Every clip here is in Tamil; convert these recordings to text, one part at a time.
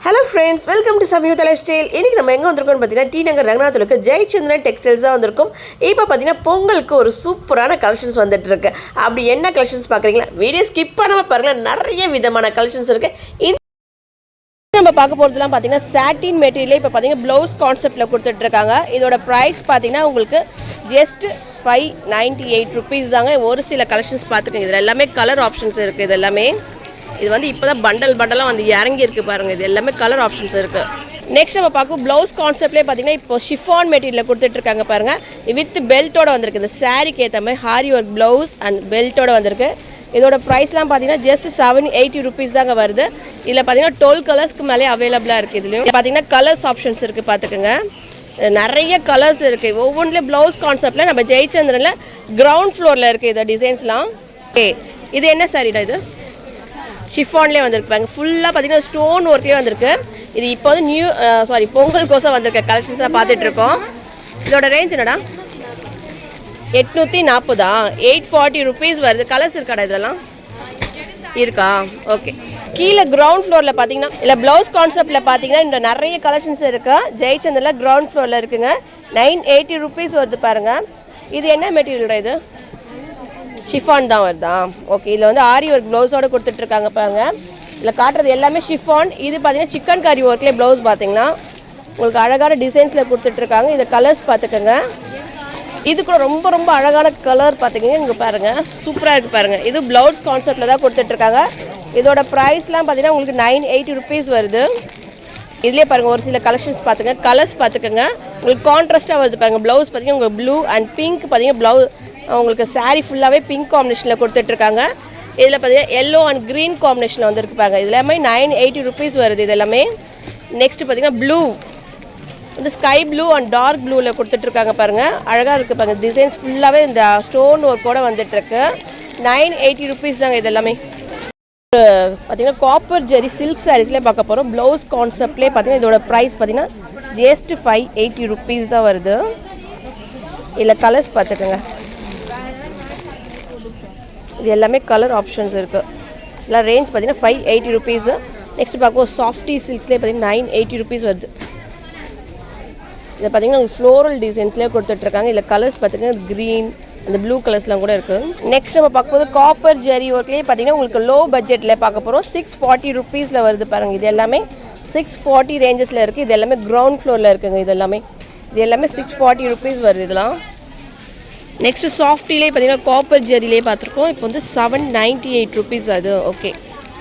Hello friends, welcome to Samyuktha Lifestyle. இன்னைக்கு நம்ம எங்க வந்திருக்கோம்னு பார்த்தீங்கன்னா டி நகர் ரங்கநாதத்துல இருக்க ஜெயச்சந்திரன் டெக்ஸ்டைல்ஸ் தான் வந்திருக்கோம். இப்போ பார்த்தீங்கன்னா பொங்கலுக்கு ஒரு சூப்பரான கலெக்ஷன்ஸ் வந்துட்டு இருக்கு. அப்படி என்ன கலெக்ஷன்ஸ் பார்க்குறீங்களா? வீடியோ ஸ்கிப் பண்ணாம பாருங்க, நிறைய விதமான கலெக்ஷன்ஸ் இருக்கு. நம்ம பார்க்க போகிறதுலாம் பார்த்தீங்கன்னா சாட்டின் மெட்டீரியல் இப்போ பார்த்தீங்கன்னா ப்ளவுஸ் கான்செப்டில் கொடுத்துட்ருக்காங்க. இதோட ப்ரைஸ் பார்த்தீங்கன்னா உங்களுக்கு ஜஸ்ட் 598 ருபீஸ் தாங்க. ஒரு சில கலெக்ஷன்ஸ் பார்த்துக்கோங்க. இதில் எல்லாமே கலர் ஆப்ஷன்ஸ் இருக்குது. இது எல்லாமே இது வந்து இப்போ தான் பண்டலாக வந்து இறங்கி இருக்குது பாருங்கள். இது எல்லாமே கலர் ஆப்ஷன்ஸ் இருக்குது. நெக்ஸ்ட் நம்ம பார்க்கும் ப்ளவுஸ் கான்செப்ட்லேயே பார்த்தீங்கன்னா இப்போ ஷிஃபான் மெட்டீரியல் கொடுத்துட்ருக்காங்க பாருங்கள். வித் பெல்ட்டோட வந்திருக்கு. இந்த சாரீக்கு ஏற்ற மாதிரி ஹாரி ஒர்க் ப்ளவுஸ் அண்ட் பெல்ட்டோட வந்திருக்கு. இதோட ப்ரைஸ்லாம் பார்த்தீங்கன்னா ஜஸ்ட் 780 ருபீஸ் தாங்க வருது. இதில் பார்த்தீங்கன்னா 12 கலர்ஸ்க்கு மேலே அவைலபிளாக இருக்குது. இதுலேயும் பார்த்தீங்கன்னா கலர்ஸ் ஆப்ஷன்ஸ் இருக்குது, பார்த்துக்குங்க. நிறைய கலர்ஸ் இருக்குது. ஒவ்வொன்றிலையும் ப்ளவுஸ் கான்செப்டில் நம்ம ஜெயச்சந்திரனில் கிரவுண்ட் ஃப்ளோரில் இருக்குது இது டிசைன்ஸ்லாம். இது என்ன சாரீடா? இது ஷிஃபான்லேயே வந்திருப்பாங்க. ஃபுல்லாக பார்த்தீங்கன்னா ஸ்டோன் ஒர்க்லேயே வந்திருக்கு. இது இப்போ வந்து பொங்கல் கோசம் வந்திருக்க கலெக்ஷன்ஸாக பார்த்துட்ருக்கோம். இதோட ரேஞ்ச் என்னடா? 840 840 ருபீஸ் வருது. கலர்ஸ் இருக்காடா? இதெல்லாம் இருக்கா? ஓகே. கீழே கிரவுண்ட் ஃப்ளோரில் பார்த்தீங்கன்னா இல்லை ப்ளவுஸ் கான்செப்டில் பார்த்தீங்கன்னா இந்த நிறைய கலெக்ஷன்ஸ் இருக்குது. ஜெயச்சந்திரில் கிரவுண்ட் ஃப்ளோரில் இருக்குங்க. 980 ருபீஸ் வருது பாருங்கள். இது என்ன மெட்டீரியல்டா? இது ஷிஃபான் தான் வருதா? ஓகே. இதில் வந்து ஆரி ஒர்க் ப்ளவுஸோடு கொடுத்துட்ருக்காங்க பாருங்கள். இதில் காட்டுறது எல்லாமே ஷிஃபான். இது பார்த்தீங்கன்னா சிக்கன் கறி ஒர்க்லேயே ப்ளவுஸ் பார்த்தீங்கன்னா உங்களுக்கு அழகான டிசைன்ஸில் கொடுத்துட்ருக்காங்க. இதை கலர்ஸ் பார்த்துக்கோங்க. இது கூட ரொம்ப ரொம்ப அழகான கலர் பார்த்துக்கங்க. இங்கே பாருங்கள், சூப்பராக இருக்குது பாருங்கள். இது ப்ளவுஸ் கான்செப்டில் தான் கொடுத்துட்ருக்காங்க. இதோட ப்ரைஸ்லாம் பார்த்தீங்கன்னா உங்களுக்கு 980 ருபீஸ் வருது. இதுலேயே பாருங்கள் ஒரு சில கலெக்ஷன்ஸ் பார்த்துங்க. கலர்ஸ் பார்த்துக்கோங்க. உங்களுக்கு கான்ட்ராஸ்ட்டாக வருது பாருங்கள். ப்ளவுஸ் பார்த்தீங்கன்னா உங்களுக்கு ப்ளூ அண்ட் பிங்க் பார்த்தீங்கன்னா ப்ளவுஸ் உங்களுக்கு சாரீ ஃபுல்லாகவே பிங்க் காம்பினேஷனில் கொடுத்துட்ருக்காங்க. இதில் பார்த்தீங்கன்னா எல்லோ அண்ட் க்ரீன் காம்பினேஷனில் வந்துருக்கு பாருங்கள். இது எல்லாமே 980 ருபீஸ் வருது. இது எல்லாமே. நெக்ஸ்ட் பார்த்தீங்கன்னா ப்ளூ, இந்த ஸ்கை ப்ளூ அண்ட் டார்க் ப்ளூவில் கொடுத்துட்ருக்காங்க பாருங்கள். அழகாக இருக்குது பாருங்கள். டிசைன்ஸ் ஃபுல்லாகவே இந்த ஸ்டோன் ஒர்க்கோடு வந்துட்டுருக்கு. 980 ருபீஸ் தாங்க இது எல்லாமே. பார்த்தீங்கன்னா காப்பர் ஜெரி சில்க் சாரீஸ்லேயே பார்க்க போகிறோம். ப்ளவுஸ் கான்செப்ட்லேயே பார்த்தீங்கன்னா இதோட ப்ரைஸ் பார்த்தீங்கன்னா ஜஸ்ட் 580 ருபீஸ் தான் வருது. இல்லை கலர்ஸ் பார்த்துக்கோங்க. இது எல்லாமே கலர் ஆப்ஷன்ஸ் இருக்குது. இல்லை ரேஞ்ச் பார்த்தீங்கன்னா 580 ருபீஸ். நெக்ஸ்ட் பார்க்கும்போது சாஃப்டி சில்க்ஸ்லேயே பார்த்தீங்கன்னா 980 ருபீஸ் வருது. இதை பார்த்தீங்கன்னா உங்களுக்கு ஃப்ளோரல் டிசைன்ஸ்லேயே கொடுத்துட்ருக்காங்க. இல்லை கலர்ஸ் பார்த்தீங்கன்னா க்ரீன் அந்த ப்ளூ கலர்ஸ்லாம் கூட இருக்குது. நெக்ஸ்ட் நம்ம பார்க்கும்போது காப்பர் ஜெரி ஒர்க்லேயே பார்த்தீங்கன்னா உங்களுக்கு லோ பட்ஜெட்டில் பார்க்க போகிறோம். 640 ருபீஸில் வருது பாருங்கள். இது எல்லாமே 640 ரேஞ்சஸில் இருக்குது. இது எல்லாமே கிரவுண்ட் ஃப்ளோரில் இருக்குங்க. இது எல்லாமே 640 ருபீஸ் வருது இதெல்லாம். நெக்ஸ்ட்டு சாஃப்டிலே பார்த்தீங்கன்னா காப்பர் ஜெரிலே பார்த்துருக்கோம். இப்போ வந்து 798 ருபீஸ் அது. ஓகே.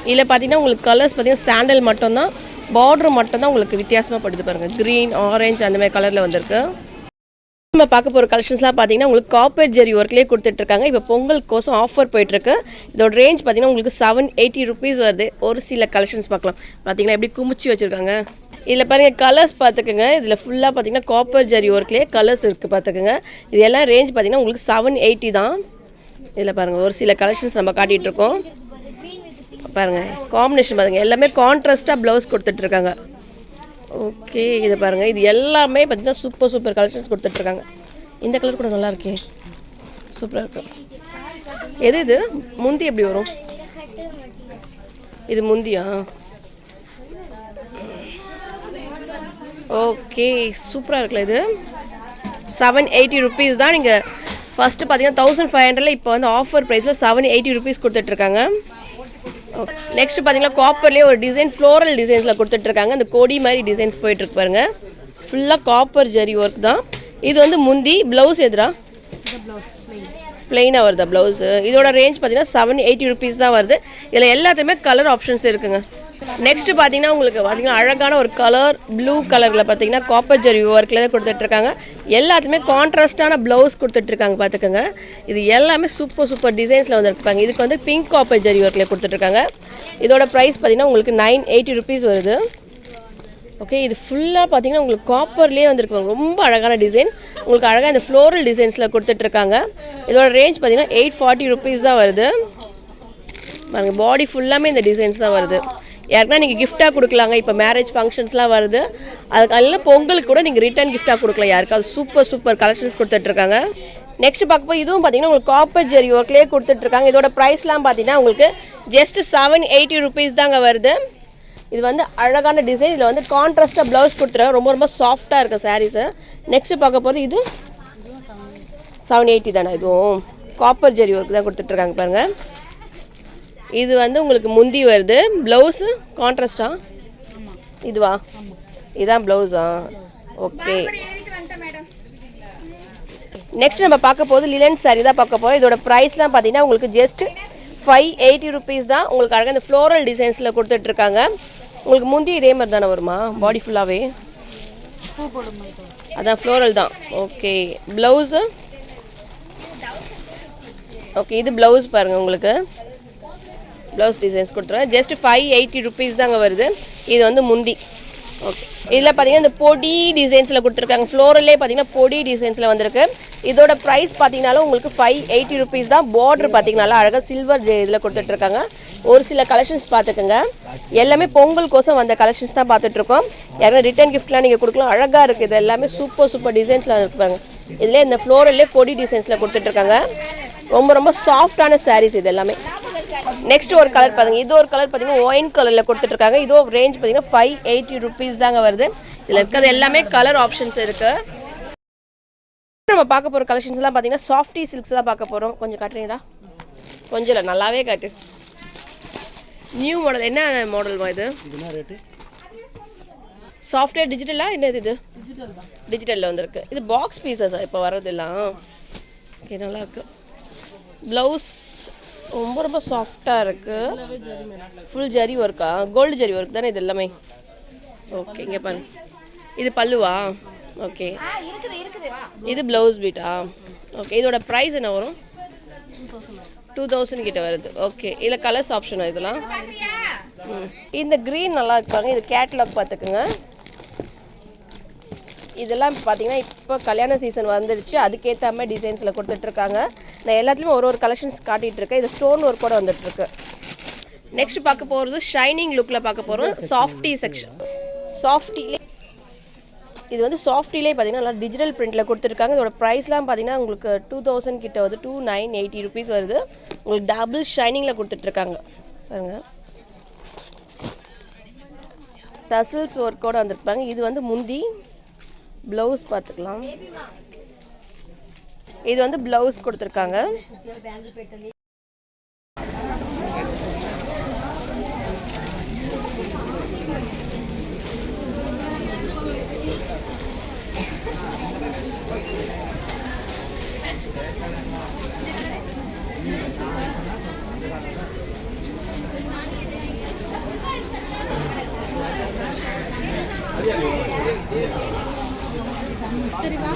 இதில் பார்த்தீங்கன்னா உங்களுக்கு கலர்ஸ் பார்த்தீங்கன்னா சாண்டல் மட்டும்தான், பார்டர் மட்டும்தான் உங்களுக்கு வித்தியாசமாக படுது பாருங்கள். க்ரீன், ஆரஞ்சு அந்த மாதிரி கலரில் வந்திருக்கு. நம்ம பார்க்க போகிற கலெக்ஷன்ஸ்லாம் பார்த்தீங்கன்னா உங்களுக்கு காப்பர் ஜெரி ஒர்க்லேயே கொடுத்துட்ருக்காங்க. இப்போ பொங்கல் கோசம் ஆஃபர் போயிட்டுருக்கு. இதோட ரேஞ்ச் பார்த்தீங்கன்னா உங்களுக்கு 780 ருபீஸ் வருது. ஒரு சில கலெக்ஷன்ஸ் பார்க்கலாம். பார்த்தீங்கன்னா எப்படி குமிச்சு வச்சுருக்காங்க. இதில் பாருங்கள் கலர்ஸ் பார்த்துக்குங்க. இதில் ஃபுல்லாக பார்த்தீங்கன்னா காப்பர் ஜெரி ஒர்க்லேயே கலர்ஸ் இருக்குது பார்த்துக்குங்க. இது எல்லாம் ரேஞ்ச் பார்த்தீங்கன்னா உங்களுக்கு 780 தான். இதில் பாருங்கள் ஒரு சில கலெக்ஷன்ஸ் நம்ம காட்டிகிட்ருக்கோம் பாருங்கள். காம்பினேஷன் பாருங்கள், எல்லாமே கான்ட்ராஸ்ட்டாக ப்ளவுஸ் கொடுத்துட்ருக்காங்க. ஓகே. இது பாருங்கள், இது எல்லாமே பார்த்தீங்கன்னா சூப்பர் கலெக்ஷன்ஸ் கொடுத்துட்ருக்காங்க. இந்த கலர் கூட நல்லா இருக்கே, சூப்பராக இருக்கும். எது இது முந்தி எப்படி வரும்? இது முந்தியா? ஓகே, சூப்பராக இருக்குல்ல. இது 780 ருபீஸ் தான். நீங்கள் ஃபஸ்ட்டு பார்த்தீங்கன்னா 1500, இப்போ வந்து ஆஃபர் ப்ரைஸில் 780 ருபீஸ் கொடுத்துட்ருக்காங்க. நெக்ஸ்ட் பார்த்தீங்கன்னா காப்பர்லேயே ஒரு டிசைன் ஃப்ளோரல் டிசைன்ஸில் கொடுத்துட்ருக்காங்க. அந்த கொடி மாதிரி டிசைன்ஸ் போயிட்டுருக்கு பாருங்கள். ஃபுல்லாக காப்பர் ஜெரி ஒர்க் தான். இது வந்து முந்தி. ப்ளவுஸ் எதுரா? பிளெயினாக வருதா ப்ளவுஸு? இதோட ரேஞ்ச் பார்த்தீங்கன்னா 780 ருபீஸ் தான் வருது. இதில் எல்லாத்துலேயுமே கலர் ஆப்ஷன்ஸ் இருக்குங்க. நெக்ஸ்ட் பார்த்தீங்கன்னா உங்களுக்கு பார்த்தீங்கன்னா அழகான ஒரு கலர் ப்ளூ கலரில் பார்த்தீங்கன்னா காப்பர் ஜெரி ஒர்க்கில் தான் கொடுத்துட்ருக்காங்க. எல்லாத்துமே கான்ட்ராஸ்டான ப்ளவுஸ் கொடுத்துட்ருக்காங்க பார்த்துக்கோங்க. இது எல்லாமே சூப்பர் டிசைன்ஸில் வந்துருப்பாங்க. இதுக்கு வந்து பிங்க் காப்பர் ஜெரி ஒர்க்கில் கொடுத்துட்ருக்காங்க. இதோட ப்ரைஸ் பார்த்தீங்கன்னா உங்களுக்கு 980 ருபீஸ் வருது. ஓகே. இது ஃபுல்லாக பார்த்தீங்கன்னா உங்களுக்கு காப்பர்லேயே வந்துருக்குவாங்க. ரொம்ப அழகான டிசைன். உங்களுக்கு அழகாக இந்த ஃப்ளோரல் டிசைன்ஸில் கொடுத்துட்ருக்காங்க. இதோட ரேஞ்ச் பார்த்தீங்கன்னா 840 ருபீஸ் தான் வருது. பாருங்கள், பாடி ஃபுல்லாமே இந்த டிசைன்ஸ் தான் வருது. யாருக்குன்னா நீங்கள் கிஃப்டாக கொடுக்கலாங்க. இப்போ மேரேஜ் ஃபங்க்ஷன்ஸ்லாம் வருது, அதுக்கு அதில் பொங்கலுக்கு கூட நீங்கள் ரிட்டன் கிஃப்டாக கொடுக்கலாம் யாருக்காவது. சூப்பர் கலெக்ஷன்ஸ் கொடுத்துட்ருக்காங்க. நெக்ஸ்ட் பார்க்கும்போது இதுவும் பார்த்தீங்கன்னா உங்களுக்கு காப்பர் ஜெரி ஒர்க்லேயே கொடுத்துட்ருக்காங்க. இதோட ப்ரைஸ்லாம் பார்த்தீங்கன்னா உங்களுக்கு ஜஸ்ட் 780 ருபீஸ் தாங்க வருது. இது வந்து அழகான டிசைன். இதில் வந்து கான்ட்ராஸ்ட்டாக ப்ளவுஸ் கொடுத்துருக்காங்க. ரொம்ப ரொம்ப சாஃப்டாக இருக்குது சாரீஸு. நெக்ஸ்ட்டு பார்க்க போகிறது இது 780 தானே. இதுவும் காப்பர் ஜெரி ஒர்க் தான் கொடுத்துட்ருக்காங்க பாருங்கள். இது வந்து உங்களுக்கு முந்தி வருது. ப்ளவுஸு கான்ட்ராஸ்டா இதுவா? இதுதான் ப்ளவுஸா? ஓகே. நெக்ஸ்ட் நம்ம பார்க்க போது லினன் சாரீ தான் பார்க்க போகிறோம். இதோட ப்ரைஸ்லாம் பார்த்தீங்கன்னா உங்களுக்கு ஜஸ்ட் 580 ருபீஸ் தான். உங்களுக்கு அழகாக இந்த ஃப்ளோரல் டிசைன்ஸில் கொடுத்துட்ருக்காங்க. உங்களுக்கு முந்தி இதே மாதிரி தானே வருமா? பாடி ஃபுல்லாகவே அதான் ஃப்ளோரல் தான். ஓகே. Blouse okay. இது ப்ளவுஸ் பாருங்கள். உங்களுக்கு ப்ளவுஸ் டிசைன்ஸ் கொடுத்துருவேன். ஜஸ்ட் 580 ருபீஸ் தாங்க வருது. இது வந்து முந்தி. ஓகே. இதில் பார்த்தீங்கன்னா இந்த பொடி டிசைன்ஸில் கொடுத்துருக்காங்க. ஃப்ளோரல்லே பார்த்தீங்கன்னா பொடி டிசைன்ஸில் வந்திருக்கு. இதோட ப்ரைஸ் பார்த்தீங்கன்னாலும் உங்களுக்கு 580 ருபீஸ் தான். பார்டர் பார்த்தீங்கன்னாலும் அழகாக சில்வர் இதில் கொடுத்துட்ருக்காங்க. ஒரு சில கலெக்ஷன்ஸ் பார்த்துக்குங்க. எல்லாமே பொங்கலுக்கோசம் வந்த கலெக்ஷன்ஸ் தான் பார்த்துட்ருக்கோம். யாரும் ரிட்டன் கிஃப்ட்லாம் நீங்கள் கொடுக்கலாம். அழகாக இருக்குது. இது எல்லாமே சூப்பர் டிசைன்ஸில் வந்துருப்பாங்க. இதில் இந்த ஃப்ளோரல்லே பொடி டிசைன்ஸில் கொடுத்துட்ருக்காங்க. ரொம்ப ரொம்ப சாஃப்டான சாரீஸ் இது எல்லாமே. நெக்ஸ்ட் ஒரு கலர் பாருங்க. இது ஒரு கலர் பார்த்தீங்கன்னா ஒயின் கலரில் கொடுத்துட்ருக்காங்க. இதோ ரேஞ்ச் பார்த்தீங்கன்னா 580 ருபீஸ் தாங்க வருது. இதில் இருக்கிறது எல்லாமே கலர் ஆப்ஷன்ஸ் இருக்குது. நம்ம பார்க்க போகிற கலெக்ஷன்ஸ்லாம் பார்த்தீங்கன்னா சாஃப்டி சில்க்ஸ் தான் பார்க்க போகிறோம். கொஞ்சம் காட்டுறீங்களா? கொஞ்சம் இல்லை, நல்லாவே காட்டு. New model. என்ன மாடல்மா இது? சாஃப்ட்வேர் டிஜிட்டலா? என்னது இது? டிஜிட்டலில் வந்திருக்கு. இது பாக்ஸ் பீஸஸா இப்போ வர்றதெல்லாம்? ஓகே, நல்லாயிருக்கு. ப்ளவுஸ் ரொம்ப ரொம்ப சாஃப்டாக இருக்குது. ஃபுல் ஜரி ஒர்க்கா? கோல்டு ஜரி ஒர்க் தானே இது எல்லாமே? ஓகே. இங்கே பாருங்க. இது பல்லுவா? ஓகே. இது ப்ளவுஸ் பீட்டா? ஓகே. இதோட ப்ரைஸ் என்ன வரும்? 2000 கிட்ட வருது. ஓகே. இதில் கலர்ஸ் ஆப்ஷனா இதெல்லாம்? இந்த க்ரீன் நல்லா இருக்காங்க. இது கேட்லாக் பார்த்துக்குங்க. இதெல்லாம் பார்த்தீங்கன்னா இப்போ கல்யாண சீசன் வந்துடுச்சு. அதுக்கேற்ற மாதிரி டிசைன்ஸில் கொடுத்துட்ருக்காங்க. நான் எல்லாத்துலேயும் ஒரு கலெக்ஷன்ஸ் காட்டிகிட்ருக்கேன். இது ஸ்டோன் ஒர்க் கூட வந்துட்டுருக்கு. நெக்ஸ்ட் பார்க்க போகிறது ஷைனிங் லுக்கில் பார்க்க போகிறோம். Softy section. சாஃப்டிலே இது வந்து சாஃப்டிலே பார்த்தீங்கன்னா நல்லா டிஜிட்டல் பிரிண்டில் கொடுத்துருக்காங்க. இதோட ப்ரைஸ்லாம் பார்த்தீங்கன்னா உங்களுக்கு 2000 கிட்ட வந்து 2980 ருபீஸ் வருது. உங்களுக்கு டபுள் ஷைனிங்கில் கொடுத்துட்ருக்காங்க பாருங்க. டசில்ஸ் ஒர்க்கோடு வந்துருப்பாங்க. இது வந்து முந்தி. ப்ளவுஸ் பார்த்துக்கலாம். இது வந்து ப்ளவுஸ் கொடுத்துருக்காங்க. சரி வா.